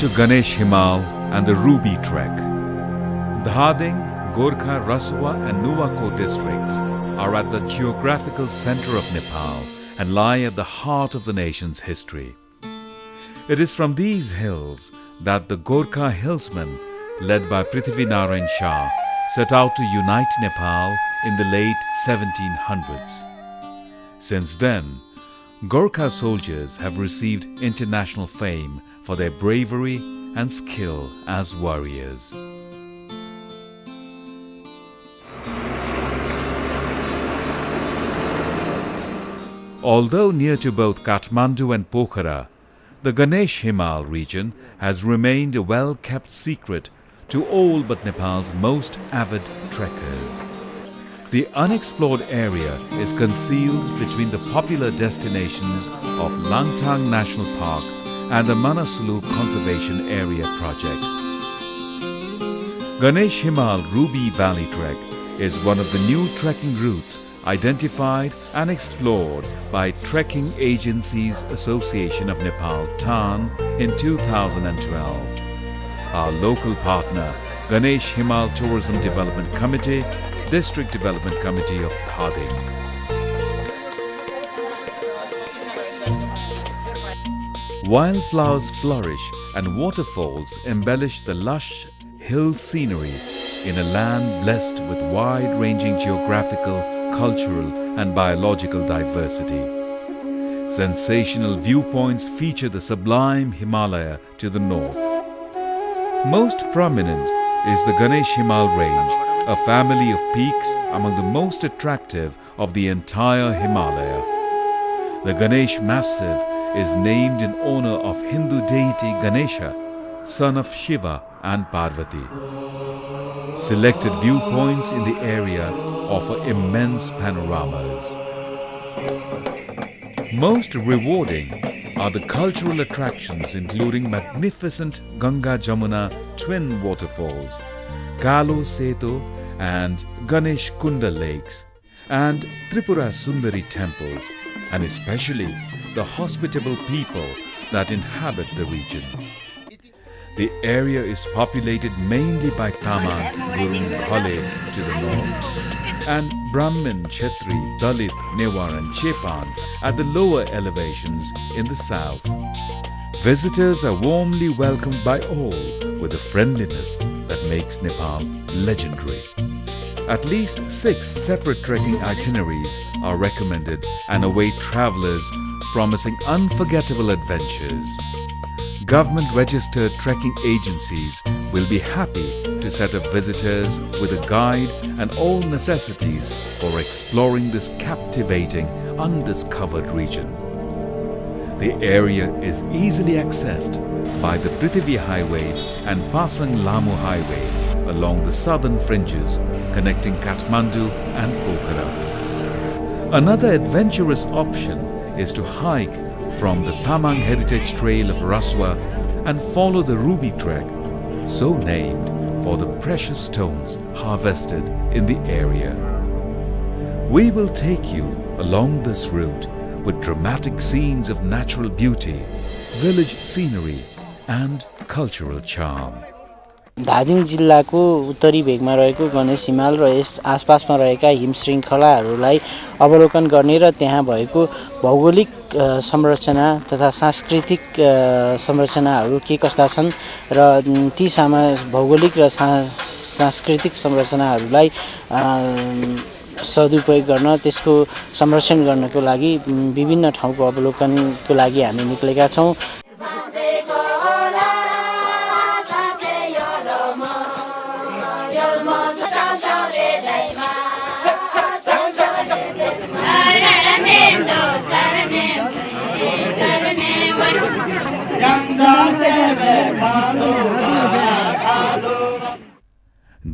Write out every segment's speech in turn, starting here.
To Ganesh Himal and the Ruby Trek. Dhading, Gorkha, Raswa and Nuwako districts are at the geographical center of Nepal and lie at the heart of the nation's history. It is from these hills that the Gorkha hillsmen, led by Prithvi Narayan Shah, set out to unite Nepal in the late 1700s. Since then, Gorkha soldiers have received international fame for their bravery and skill as warriors. Although near to both Kathmandu and Pokhara, the Ganesh Himal region has remained a well-kept secret to all but Nepal's most avid trekkers. The unexplored area is concealed between the popular destinations of Langtang National Park and the Manaslu Conservation Area project. Ganesh Himal Ruby Valley Trek is one of the new trekking routes identified and explored by Trekking Agencies Association of Nepal TAN in 2012. Our local partner, Ganesh Himal Tourism Development Committee, District Development Committee of Dhading. Wildflowers flourish and waterfalls embellish the lush hill scenery in a land blessed with wide-ranging geographical, cultural and biological diversity. Sensational viewpoints feature the sublime Himalaya to the north. Most prominent is the Ganesh Himal range, a family of peaks among the most attractive of the entire Himalaya. The Ganesh Massif is named in honor of Hindu deity Ganesha, son of Shiva and Parvati. Selected viewpoints in the area offer immense panoramas. Most rewarding are the cultural attractions including magnificent Ganga Jamuna twin waterfalls, Kalo Setu and Ganesh Kunda lakes, and Tripura Sundari temples, and especially the hospitable people that inhabit the region. The area is populated mainly by Tamang, Gurung, Khale to the north, and Brahmin, Kshetri, Dalit, Newar and Chepan at the lower elevations in the south. Visitors are warmly welcomed by all with a friendliness that makes Nepal legendary. At least 6 separate trekking itineraries are recommended and await travelers promising unforgettable adventures. Government-registered trekking agencies will be happy to set up visitors with a guide and all necessities for exploring this captivating, undiscovered region. The area is easily accessed by the Prithvi Highway and Pasang Lamu Highway along the southern fringes connecting Kathmandu and Pokhara. Another adventurous option is to hike from the Tamang Heritage Trail of Raswa and follow the Ruby Trek, so named for the precious stones harvested in the area. We will take you along this route with dramatic scenes of natural beauty, village scenery and cultural charm. Dhading जिल्लाको उत्तरी भेगमा रहेको गणेश हिमाल र yes आसपासमा रहेका him श्रृङ्खलाहरूलाई अवलोकन गर्ने र त्यहाँ भएको भौगोलिक संरचना तथा सांस्कृतिक संरचनाहरू के कस्ता छन् र ती भौगोलिक र सांस्कृतिक संरचनाहरूलाई सदुपयोग गर्न त्यसको संरक्षण गर्नको लागि विभिन्न ठाउँको अवलोकनको लागि हामी निक्लेका छौं।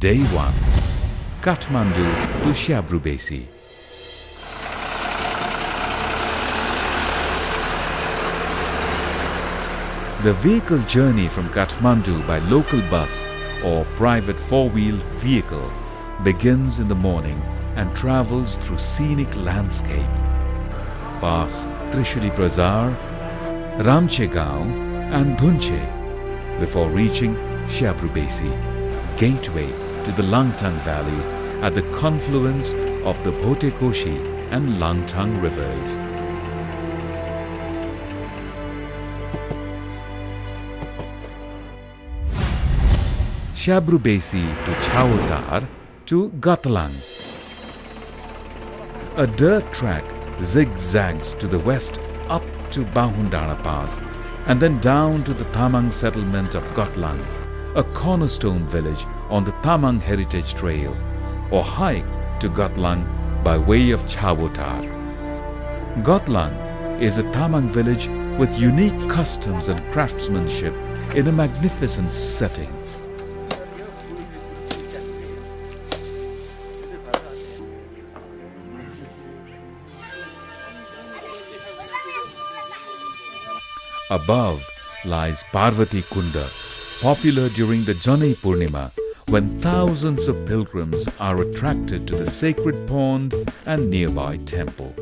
Day 1. Kathmandu to Shabrubesi. The vehicle journey from Kathmandu by local bus or private four-wheeled vehicle begins in the morning and travels through scenic landscape. Past Trishuli Bazar, Ramchegaon and Dhunche, before reaching Shabrubesi, gateway to the Langtang Valley at the confluence of the Bhotekoshi and Langtang rivers. Shabrubesi to Chhaotar to Gatlang. A dirt track zigzags to the west up to Bahundana Pass and then down to the Tamang settlement of Gatlang, a cornerstone village on the Tamang Heritage Trail, or hike to Gatlang by way of Chhaotar. Gatlang is a Tamang village with unique customs and craftsmanship in a magnificent setting. Above lies Parvati Kunda, popular during the Janai Purnima, when thousands of pilgrims are attracted to the sacred pond and nearby temple.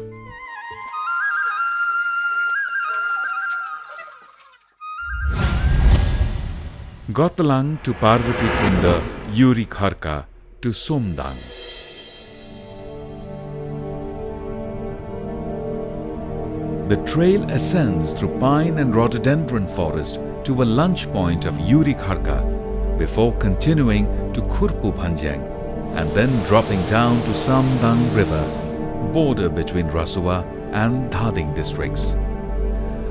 Gatlang to Parvati Kunda, Yuri Kharka to Somdang. The trail ascends through pine and rhododendron forest to a lunch point of Yuri Kharka before continuing to Khurpu Bhanjang and then dropping down to Samdang River, border between Rasua and Dhading districts.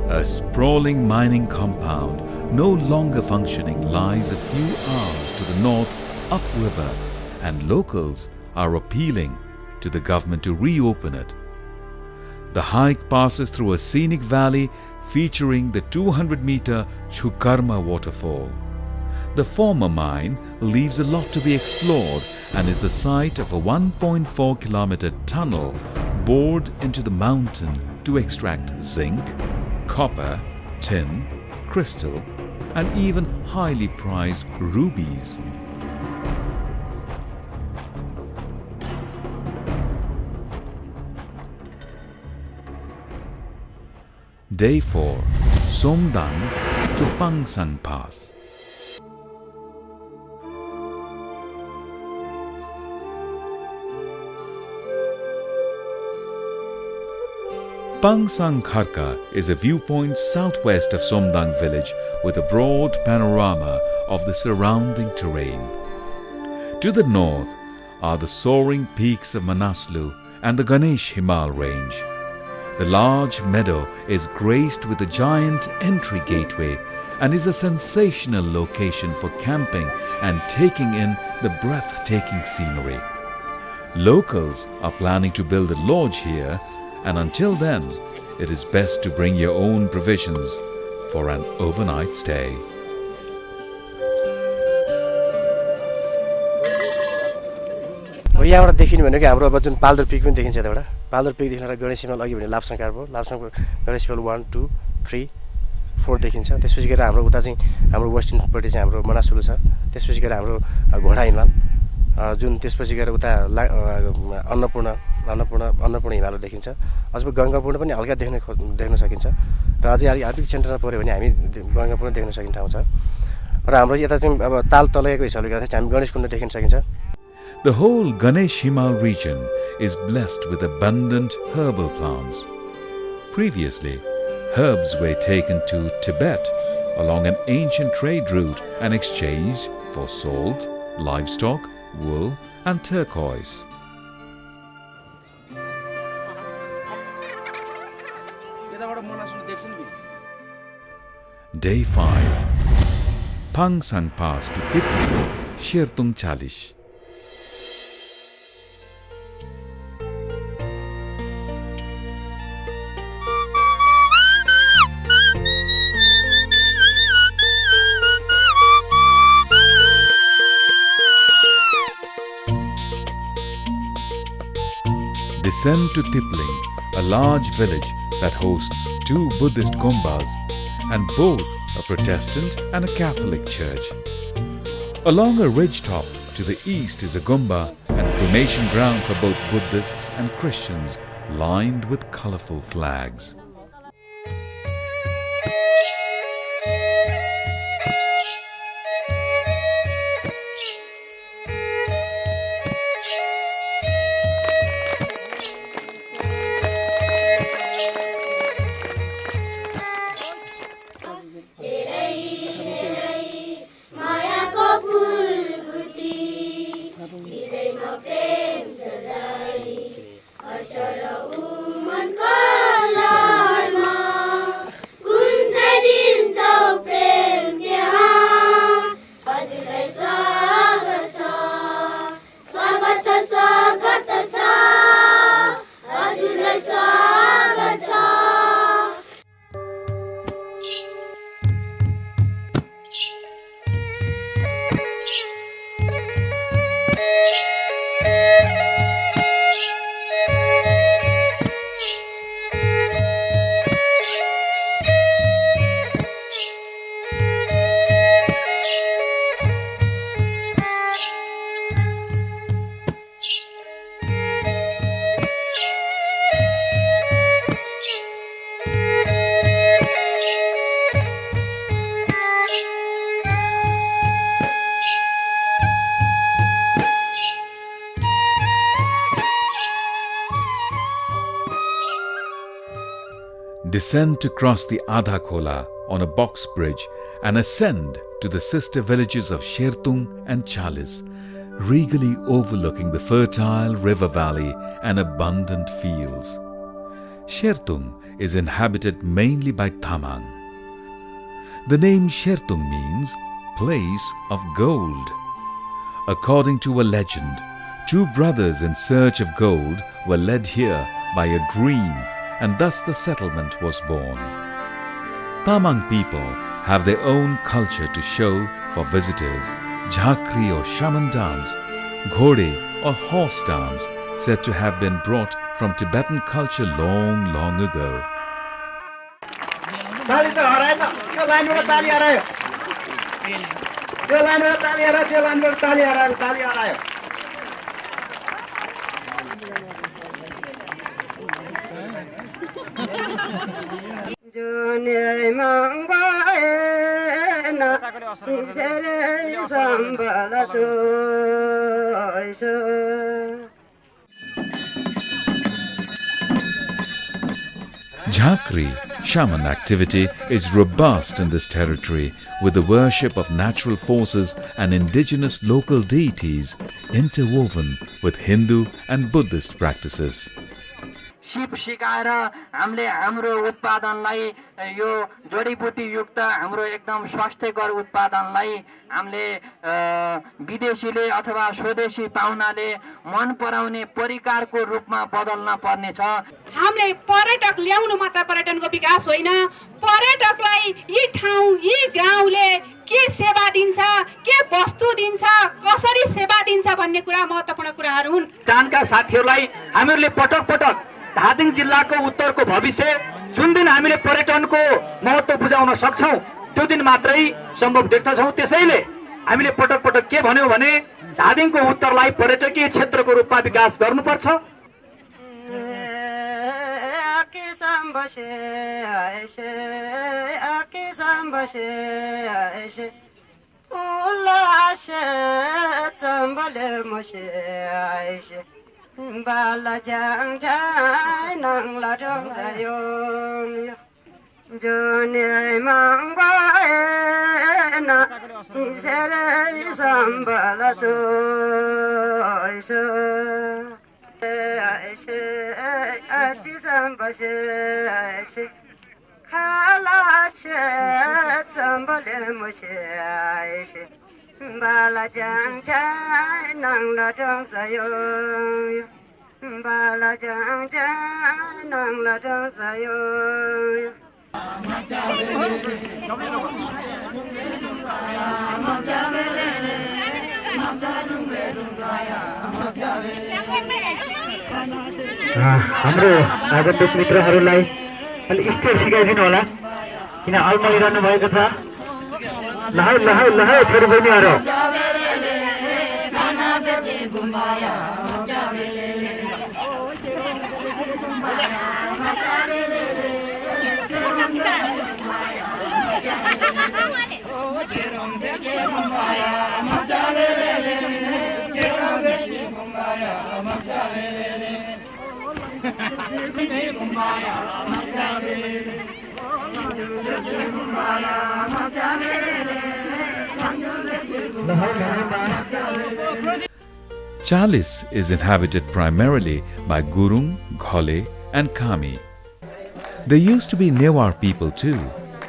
A sprawling mining compound, no longer functioning, lies a few hours to the north upriver, and locals are appealing to the government to reopen it. The hike passes through a scenic valley featuring the 200-meter Chukarma waterfall. The former mine leaves a lot to be explored and is the site of a 1.4-kilometer tunnel bored into the mountain to extract zinc, copper, tin, crystal, and even highly prized rubies. Day 4, Somdang to Pangsang Pass. Pangsang Kharka is a viewpoint southwest of Somdang village with a broad panorama of the surrounding terrain. To the north are the soaring peaks of Manaslu and the Ganesh Himal range. The large meadow is graced with a giant entry gateway and is a sensational location for camping and taking in the breathtaking scenery. Locals are planning to build a lodge here, and until then, it is best to bring your own provisions for an overnight stay. यहाँबाट देखिने भनेको हाम्रो अब जुन पाल्दर pick पनि देखिन्छ यताबाट पाल्दर pick देखिन र गणेश हिमाल अघि भने लाप्साङ कार्बो लाप्साङको गणेश हिमाल 1 2 3 4 देखिन्छ त्यसपछि गएर हाम्रो उता चाहिँ हाम्रो वेस्टर्नपट्टि चाहिँ हाम्रो मनासुलु छ त्यसपछि गएर हाम्रो घोडा हिमाल जुन त्यसपछि गएर उता अन्नपूर्ण हिमाल देखिन्छ अझ गङ्गापूर्ण पनि हल्का देख्न सकिन्छ र अझै आर्थिक सेन्टरमा पर्यो भने हामी गङ्गापूर्ण देख्न सकिने ठाउँ छ र हाम्रो यता चाहिँ अब ताल तलैको हिसाबले गर्दा चाहिँ हामी गणेश कुण्ड देख्न सकिन्छ. The whole Ganesh Himal region is blessed with abundant herbal plants. Previously, herbs were taken to Tibet along an ancient trade route and exchanged for salt, livestock, wool, and turquoise. Day 5. Pangsang Pass to Tipli, Shertung Chalish. Descend to Tipling, a large village that hosts 2 Buddhist gombas and both a Protestant and a Catholic church. Along a ridgetop to the east is a gomba and cremation ground for both Buddhists and Christians, lined with colorful flags. descend to cross the Adha Khola on a box bridge and ascend to the sister villages of Shertung and Chalis, regally overlooking the fertile river valley and abundant fields. Shertung is inhabited mainly by Tamang. The name Shertung means place of gold. According to a legend, two brothers in search of gold were led here by a dream, and thus the settlement was born. Tamang people have their own culture to show for visitors: Jhakri or shaman dance, Ghode or horse dance, said to have been brought from Tibetan culture long, long ago. Jhakri, shaman activity, is robust in this territory with the worship of natural forces and indigenous local deities interwoven with Hindu and Buddhist practices. सिप सिकाएर हामीले हाम्रो उत्पादनलाई यो जडीबुटी युक्त हाम्रो एकदम स्वास्थ्यकर उत्पादनलाई हामीले विदेशीले अथवा स्वदेशी पाहुनाले मन पराउने परिकारको रूपमा बदल्न पर्ने छ। हामीले पर्यटक ल्याउनु मात्र पर्यटनको विकास होइन, पर्यटकलाई यी ठाउँ यी गाउँले के सेवा दिन्छ, के वस्तु दिन्छ, कसरी सेवा दिन्छ भन्ने कुरा महत्त्वपूर्ण कुराहरू हुन्। टानका साथीहरूलाई हामीहरूले पटक पटक धादिङ जिल्लाको उत्तरको भविष्य जुन दिन हामीले पर्यटनको महत्त्व बुझाउन सक्छौं त्यो दिन मात्रै सम्भव देख्दछौं। त्यसैले हामीले पटक पटक के भन्यौ भने धादिङको उत्तरलाई पर्यटकीय क्षेत्रको रूपमा विकास गर्नुपर्छ। Bala jang jang nang la jang sayong Jone mang bae na Sere sambala to Aisha Aisha Aji sambashe Aisha Kala she Sambale moshe Aisha Bala jang jang nang la jang sayong Bala jang jang nang la jang sayong हाम्रो आगन्तुक मित्रहरूलाई अलि step सिकाइदिनु होला किन अल्मलिरहनु भएको छ। लहौ लहौ लहौ छोरी बहिनीहरू Chalis is inhabited primarily by Gurung, Ghole and Kami. They used to be Newar people too,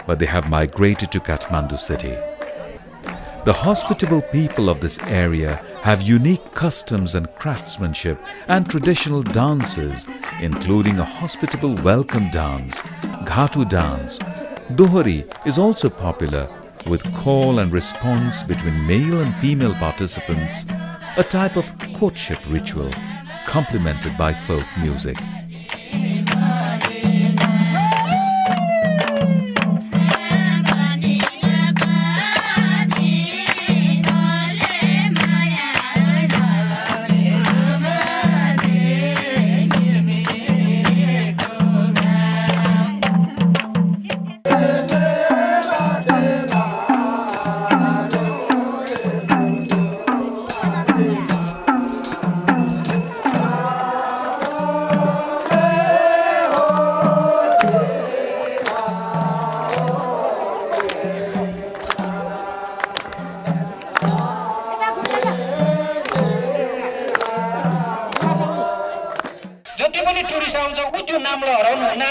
but they have migrated to Kathmandu city. The hospitable people of this area have unique customs and craftsmanship and traditional dances, including a hospitable welcome dance, Ghatu dance. Dohari is also popular with call and response between male and female participants, a type of courtship ritual complemented by folk music. Tourist आउँछ ऊ त्यो नामलाई हराउनु हुन्न,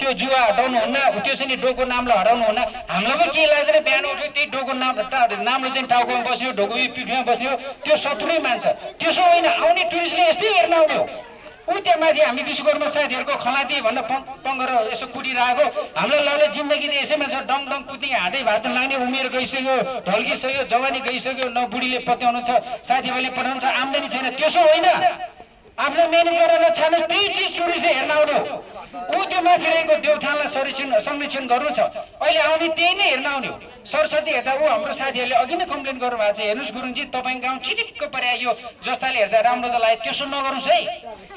त्यो जुवा हटाउनु हुन्न, त्यो चाहिँ नि डोको नामलाई हराउनु हुन्न। हामीलाई पनि के लाग्दैन, बिहान उठ्यो त्यही डोको नामले चाहिँ टाउकोमा बस्यो, ढोको पिठमा बस्यो, त्यो शत्रुै मान्छ। त्यसो होइन, आउने टुरिस्टले यस्तै हेर्न आउने हो। ऊ त्यहाँ माथि हामी विश्वकर्मा साथीहरूको खलाती भनेर पङ्गर यसो कुटिरहेको, हामीलाई लाग्यो जिन्दगी त यसैमा छ, डङ डङ कुदी हातै भात लाग्ने उमेर गइसक्यो, ढल्किसक्यो, जवानी गइसक्यो, न बुढीले पत्याउनु छ, साथीभाइले पठाउनु छ, आम्दानी छैन। त्यसो होइन, आफ्नो मेहनत गरेर छाने त्यही चिज टुरिस्टले हेर्न आउने हो। ऊ त्यो माथि रहेको देवथानलाई संरक्षण गर्नु छ, अहिले आउने त्यही नै हेर्न आउने हो। सरस्वती हेर्दा ऊ हाम्रो साथीहरूले अघि नै कम्प्लेन गर्नुभएको छ, हेर्नुहोस् गुरुङजी तपाईँको गाउँ चिटिक्क पर्या, यो जस्ताले हेर्दा राम्रो त लाग्यो, त्यसो नगर्नुहोस् है।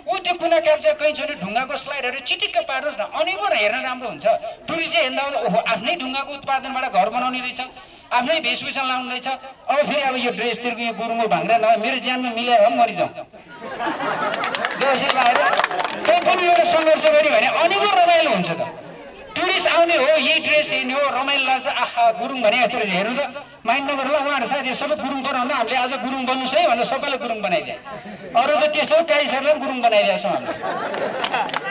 ऊ त्यो कुना क्याप्चा कहीँ छ भने ढुङ्गाको स्लाइडहरू चिटिक्क पार्नुहोस् न, अनि पो हेर्न राम्रो हुन्छ। टुरिस्टले हेर्दा ओहो आफ्नै ढुङ्गाको उत्पादनबाट घर बनाउने रहेछ, आफ्नै वेशभूषा लाउनु रहेछ। अब फेरि अब यो ड्रेसतिरको यो गुरुङको भाङ्रा नभए मेरो ज्यानमा मिलायो भने मरिजाउँ केही पनि एउटा सङ्घर्ष गऱ्यो भने अनि पो रमाइलो हुन्छ त। टुरिस्ट आउने हो, यही ड्रेस हेर्ने हो, रमाइलो लाग्छ, आहा गुरुङ भने यस्तो रहेछ, हेर्नु त माइन्ड नगर्नु ल, उहाँहरू साथीहरू सबै गुरुङ बनाउनु, हामीले आज गुरुङ बन्नुहोस् है भनेर सबैलाई गुरुङ बनाइदिए। अरू त त्यसो टाइसहरूलाई पनि गुरुङ बनाइदिएको छौँ हामीले।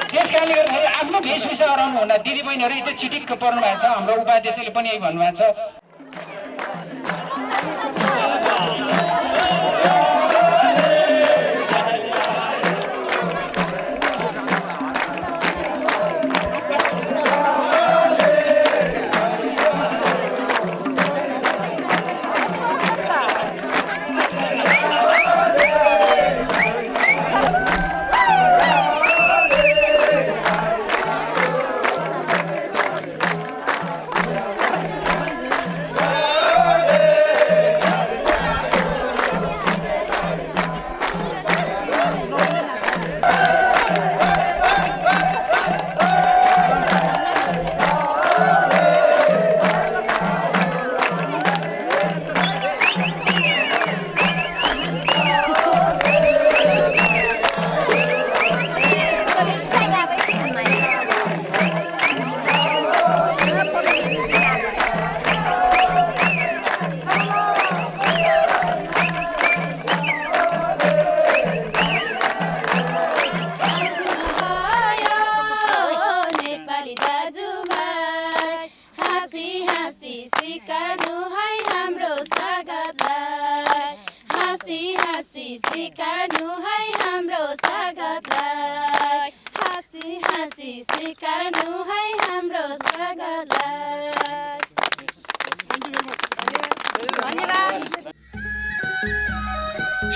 त्यस कारणले गर्दाखेरि आफ्नो वेशभूषा हराउनु हुँदा दिदीबहिनीहरू यति चिटिक्क पर्नु भएको छ। हाम्रो उपाध्यक्षले पनि यही भन्नुभएको छ।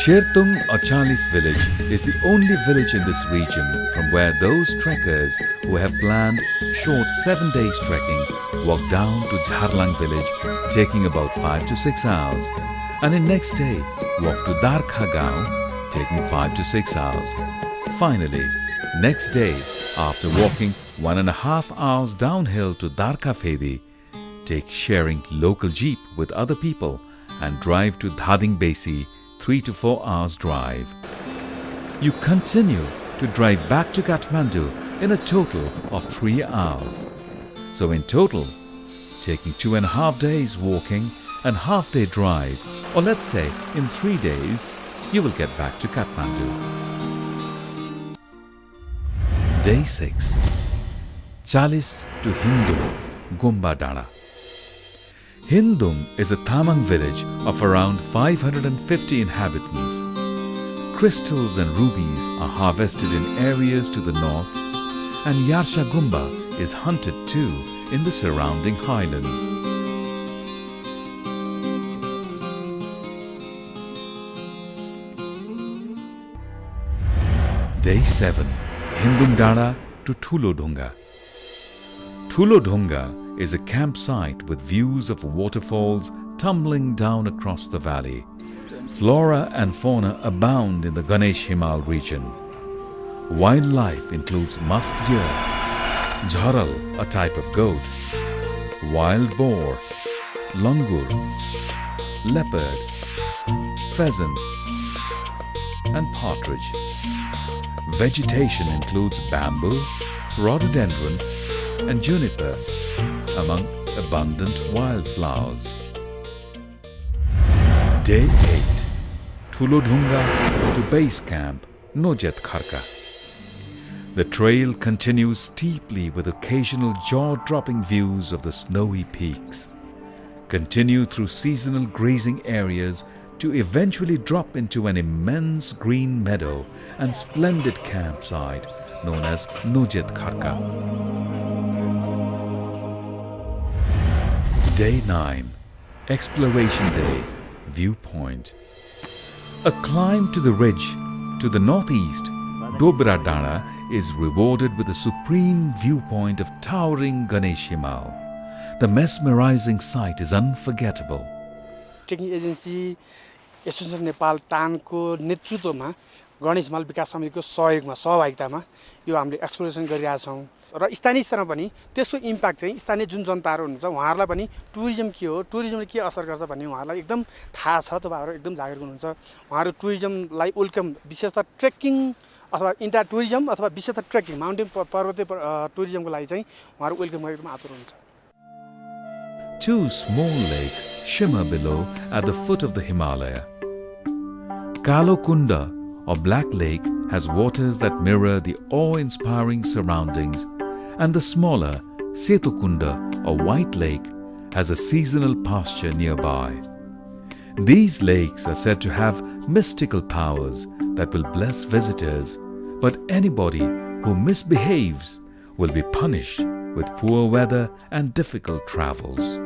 Shertung Achalis village is the only village in this region from where those trekkers who have planned short 7 days trekking walk down to Jharlang village, taking about 5 to 6 hours, and the next day walk to Darkha Gaon, taking 5 to 6 hours. Finally, next day, after walking 1.5 hours downhill to Darkha Fedi, take sharing local jeep with other people and drive to Dhading Besi, 3 to 4 hours drive. You continue to drive back to Kathmandu in a total of 3 hours. So in total, taking 2.5 days walking and half-day drive, or let's say in 3 days, you will get back to Kathmandu. Day 6. Chalis to Hindum, Gumba Dada. Hindum is a Tamang village of around 550 inhabitants. Crystals and rubies are harvested in areas to the north, and Yarsha Gumba is hunted too in the surrounding highlands. Day 7. Hindum Dada to Thulodhunga. Thulodhunga is a campsite with views of waterfalls tumbling down across the valley. Flora and fauna abound in the Ganesh Himal region. Wildlife includes musk deer, jharal, a type of goat, wild boar, langur, leopard, pheasant, and partridge. Vegetation includes bamboo, rhododendron, and juniper, among abundant wildflowers. Day 8. Thulodhunga to base camp, Nojet Kharka. The trail continues steeply with occasional jaw-dropping views of the snowy peaks. Continue through seasonal grazing areas to eventually drop into an immense green meadow and splendid campsite known as Nojet Kharka. Day 9, Exploration Day, Viewpoint. A climb to the ridge to the northeast, Dobra Dana is rewarded with a supreme viewpoint of towering Ganesh Himal. The mesmerizing sight is unforgettable. Trekking agency association Nepal टानको नेतृत्वमा गणेश हिमाल विकास समितिको सहयोगमा सहभागितामा यो हामीले exploration गरिरहेछौँ र स्थानीय स्तरमा पनि त्यसको इम्प्याक्ट चाहिँ स्थानीय जुन जनताहरू हुनुहुन्छ उहाँहरूलाई पनि टुरिज्म के हो, टुरिज्मले के असर गर्छ भन्ने उहाँहरूलाई एकदम थाहा छ। तपाईँहरू एकदम जागरुक हुनुहुन्छ। उहाँहरू टुरिज्मलाई वेलकम, विशेषतः ट्रेकिङ अथवा इन्टर टुरिज्म अथवा विशेषतः ट्रेकिङ माउन्टेन पर्वतीय टुरिज्मको लागि चाहिँ उहाँहरू वेलकम गरेको आतुर हुन्छ। Two small lakes shimmer below at the foot of the Himalaya. Kalo Kunda, or Black Lake, has waters that mirror the awe-inspiring surroundings, and the smaller Setu Kunda, or White Lake, has a seasonal pasture nearby. These lakes are said to have mystical powers that will bless visitors, but anybody who misbehaves will be punished with poor weather and difficult travels.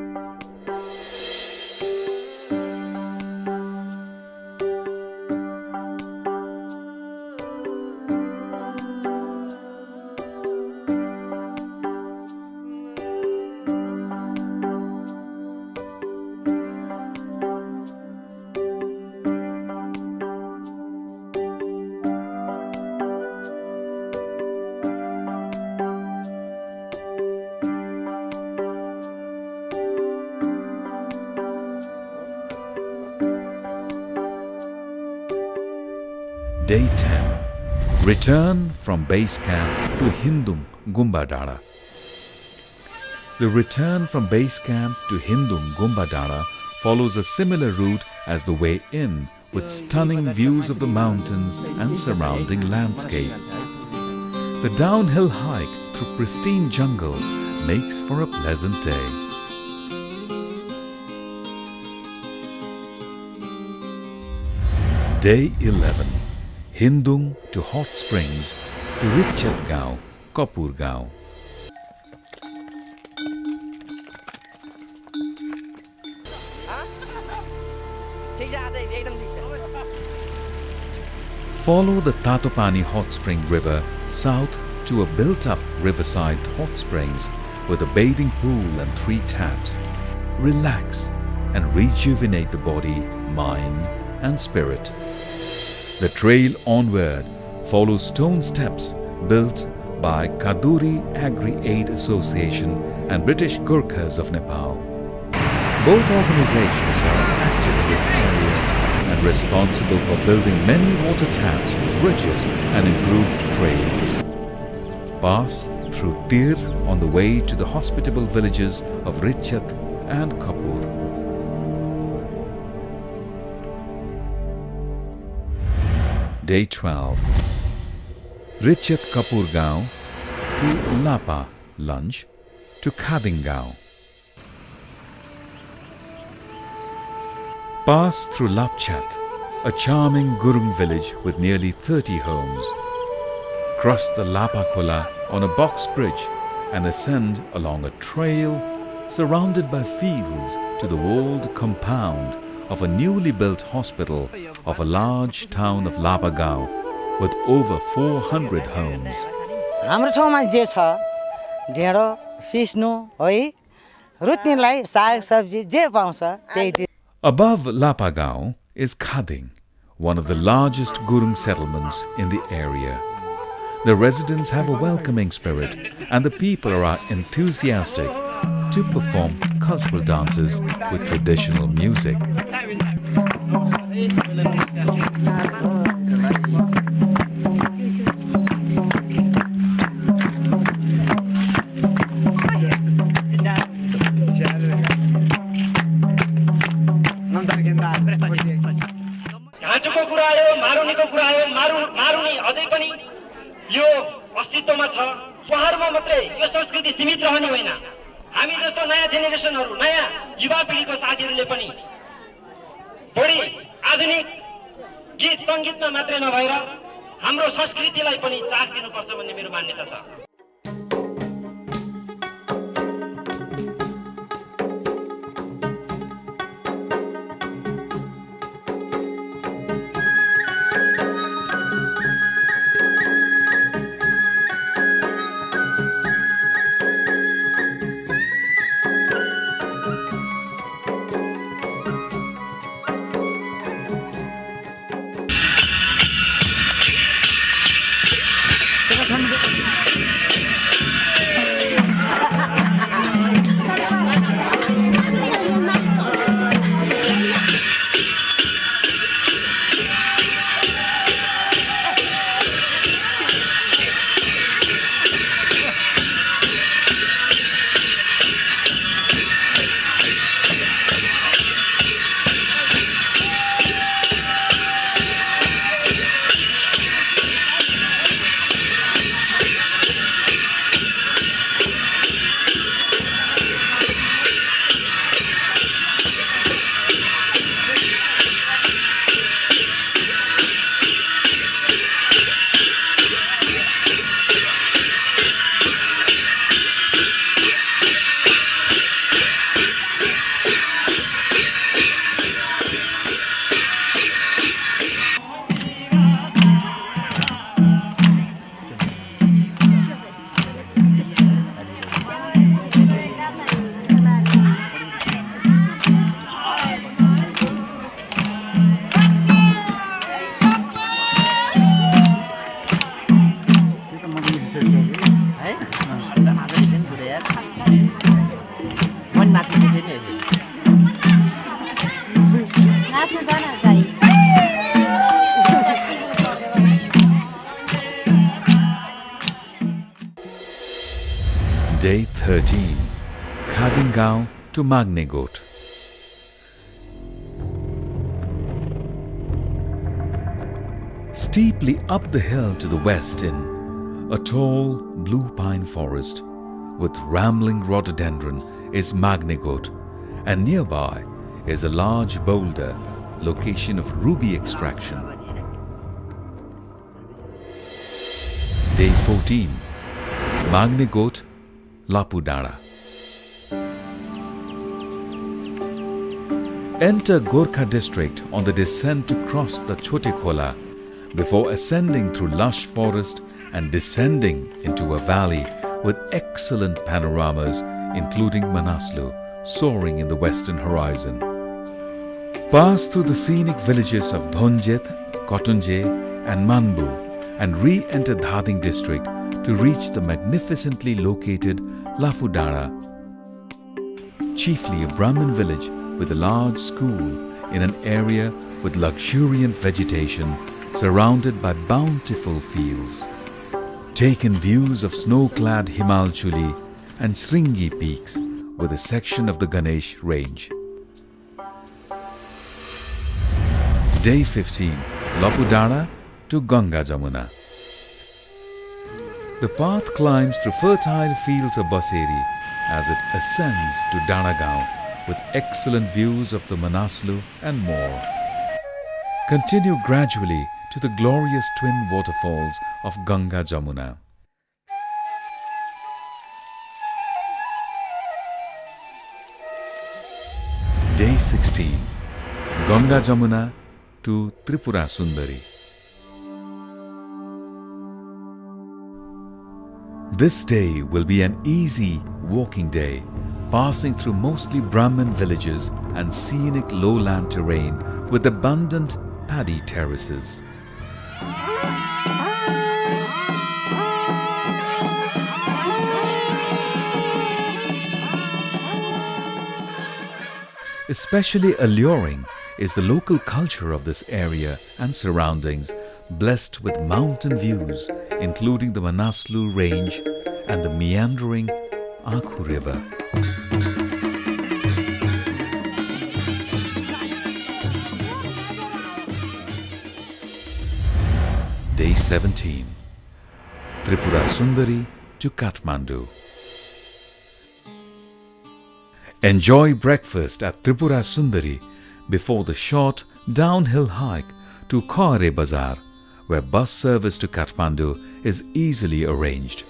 Day 10. Return from base camp to Hindum Gumbadara. The return from base camp to Hindum Gumbadara follows a similar route as the way in, with stunning views of the mountains and surrounding landscape. The downhill hike through pristine jungle makes for a pleasant day. Day 11. Hindung to Hot Springs to Richatgaon, Kapurgaon. Follow the Tatopani Hot Spring River south to a built-up riverside hot springs with a bathing pool and 3 taps. Relax and rejuvenate the body, mind and spirit. The trail onward follows stone steps built by Kaduri Agri-Aid Association and British Gurkhas of Nepal. Both organizations are active in this area and responsible for building many water taps, bridges and improved trails. Pass through Tir on the way to the hospitable villages of Richat and Kapur. Day 12. Richat Kapurgaon to Lapa, lunch, to Khadingaon. Pass through Lapchat, a charming Gurung village with nearly 30 homes. Cross the Lapa Khola on a box bridge and ascend along a trail surrounded by fields to the walled compound of a newly built hospital of a large town of Lapagaon with over 400 homes. हाम्रो ठाउँमा जे छ ढेँडो सिस्नु है रुट्नेलाई साग सब्जी जे पाउँछ त्यही दि Above Lapagaon is Khading, one of the largest Gurung settlements in the area. The residents have a welcoming spirit and the people are enthusiastic to perform cultural dances with traditional music. घाँचोको कुरा आयो, मारुनीको कुरा आयो, मारुनी अझै पनि यो अस्तित्वमा छ उहाँहरूमा मात्रै यो संस्कृति सीमित रहने होइन हामी जस्तो नयाँ जेनेरेसनहरू नयाँ युवा पिढीको साथीहरूले पनि बढी आधुनिक गीत सङ्गीतमा मात्रै नभएर हाम्रो संस्कृतिलाई पनि चाख दिनुपर्छ भन्ने मेरो मान्यता छ Day 13, Khadingao to Magnegot. Steeply up the hill to the west in a tall blue pine forest with rambling rhododendron is Magnegot, and nearby is a large boulder, location of ruby extraction. Day 14, Magnegot, Lapudara. Enter Gorkha district on the descent to cross the Chote Khola before ascending through lush forest and descending into a valley with excellent panoramas including Manaslu soaring in the western horizon. Pass through the scenic villages of Dhonjet, Kotunje and Manbu and re-enter Dhading district to reach the magnificently located Lafudara, chiefly a Brahmin village with a large school in an area with luxuriant vegetation surrounded by bountiful fields. Taken views of snow-clad Himalchuli and Sringi peaks with a section of the Ganesh range. Day 15, Lapudara to Ganga Jamuna. The path climbs through fertile fields of Baseri as it ascends to Danagaon with excellent views of the Manaslu and more. Continue gradually to the glorious twin waterfalls of Ganga Jamuna. Day 16, Ganga Jamuna to Tripura Sundari. This day will be an easy walking day, passing through mostly Brahmin villages and scenic lowland terrain with abundant paddy terraces. Especially alluring is the local culture of this area and surroundings, blessed with mountain views, including the Manaslu range and the meandering Akhu River. Day 17. Tripura Sundari to Kathmandu. Enjoy breakfast at Tripura Sundari before the short downhill hike to Khare Bazar, where bus service to Kathmandu is easily arranged.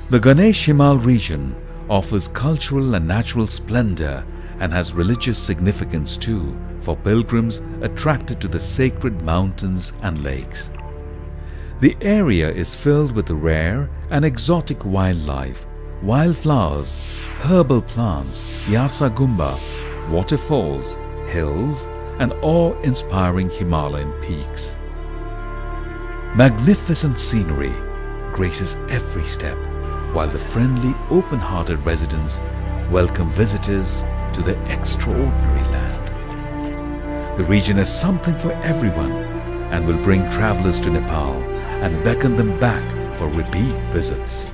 The Ganesh Himal region offers cultural and natural splendor and has religious significance too for pilgrims attracted to the sacred mountains and lakes. The area is filled with rare and exotic wildlife, wildflowers, herbal plants, Yarsagumba, waterfalls, hills, and awe-inspiring Himalayan peaks. Magnificent scenery graces every step, while the friendly, open-hearted residents welcome visitors to their extraordinary land. The region has something for everyone and will bring travelers to Nepal and beckon them back for repeat visits.